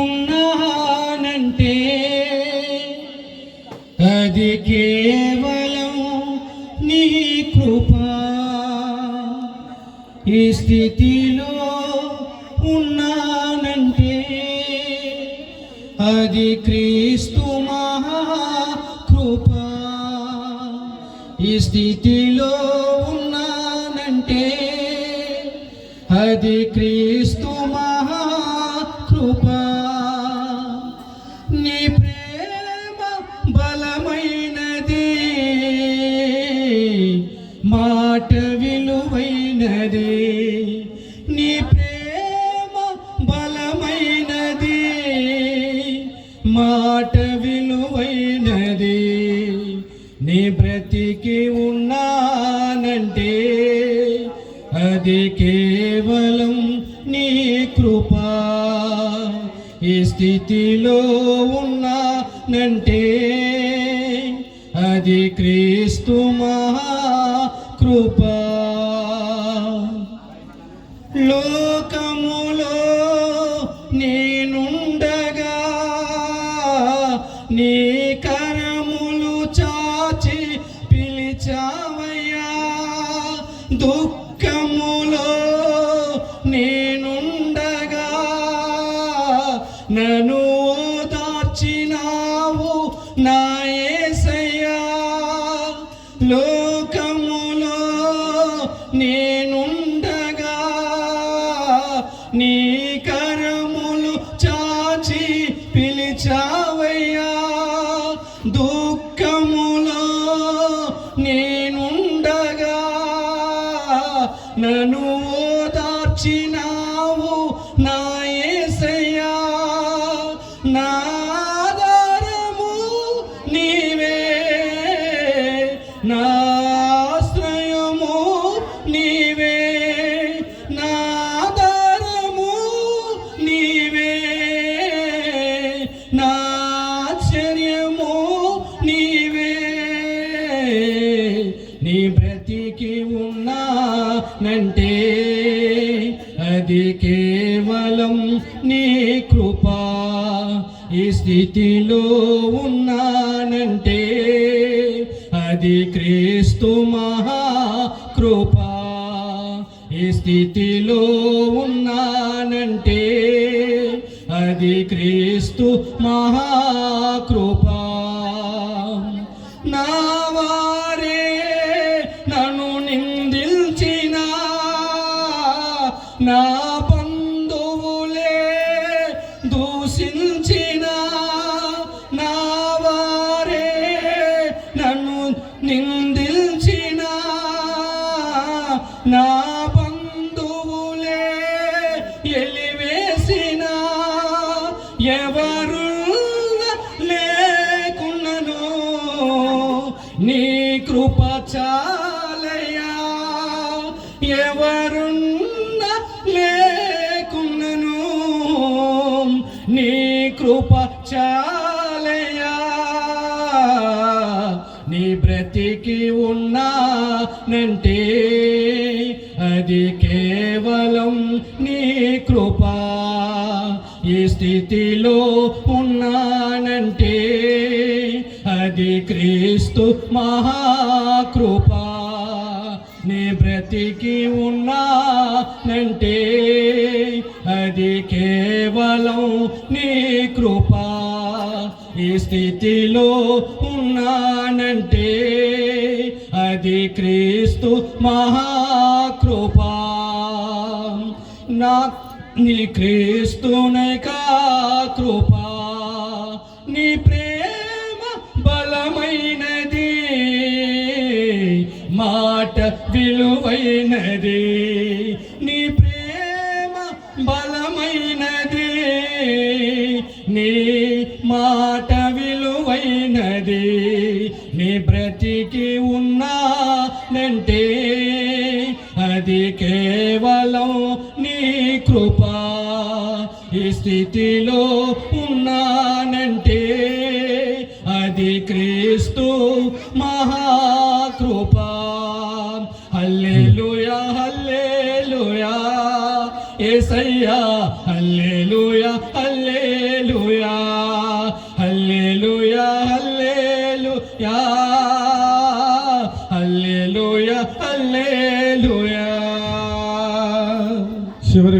ఉన్నానంటే అది కేవలం నీ కృపా. ఈ స్థితిలో ఉన్నానంటే అది క్రీస్తు మహాకృపా. ఈ స్థితిలో ఉన్నానంటే అది క్రీస్తు మహాకృపా. నీ ప్రేమ బలమైనది, మాట విలువైనది. నీ ప్రేమ బలమైనది, మాట విలువైనది. నీ బ్రతికి ఉన్నానంటే అది కేవలం నీ కృపా. ఈ స్థితిలో ఉన్నానంటే అది క్రీస్తు మహాకృపా. లోకములో నేనుండగా నీ కరములు చాచి పిలిచావయ్యా. దుఃఖములో నేనుండగా నన్ను ఓదార్చినావు నా యేసయ్యా. లోకములో నేనుండగా నీ కరములు చాచి పిలిచావయ్యా. దుఃఖములో నేనుండగా నన్ను ఓదార్చినావు నా యేసయ్యా. నా ఆధారము నీవే, నా ఆశ్రయము నీవే. నా ఆధారము నీవే, నా ఆశ్చర్యము నీవే. నీ బ్రతికి ఉన్నానంటే అది కేవలం నీ కృపా. ఈ స్థితిలో ఉన్నానంటే అది క్రీస్తు మహాకృపా. ఈ స్థితిలో ఉన్నానంటే అది క్రీస్తు మహాకృపా. నా వారే నన్ను నిందించినా, నా బంధువులే దూషించినా, నా వారే నన్ను నిందించినా, నా బంధువులే ఎలివేసినా, ఎవరు లేకున్నను నీ కృప చాలయ్యా. ఎవరున్న లేకున్నను నీ కృప చాలయ్యా. నీ బ్రతికి ఉన్నానంటే అది కేవలం నీ కృపా. ఈ స్థితిలో ఉన్నానంటే అది క్రీస్తు మహాకృపా. నీ బ్రతికి ఉన్నానంటే అది కేవలం నీ కృపా. ఈ స్థితిలో ఉన్నానంటే అది క్రీస్తు మహాకృపా. నా నీ క్రీస్తునక కృపా. నీ ప్రేమ బలమైనది, మాట విలువైనది. నీ ప్రేమ బలమైనది, నీ మాట విలువైనది. నీ బ్రతికి ఉన్నానంటే అది కేవలం నీ కృపా. ఈ స్థితిలో ఉన్నానంటే అది క్రీస్తు మహాకృపా. హల్లెలూయా హల్లెలూయా యేసయ్యా, హల్లెలూయా హల్లెలూయా. హల్లెలూయా హల్లెలూయా హల్లెలూయా హల్లెలూయా హల్లెలూయా. చివరి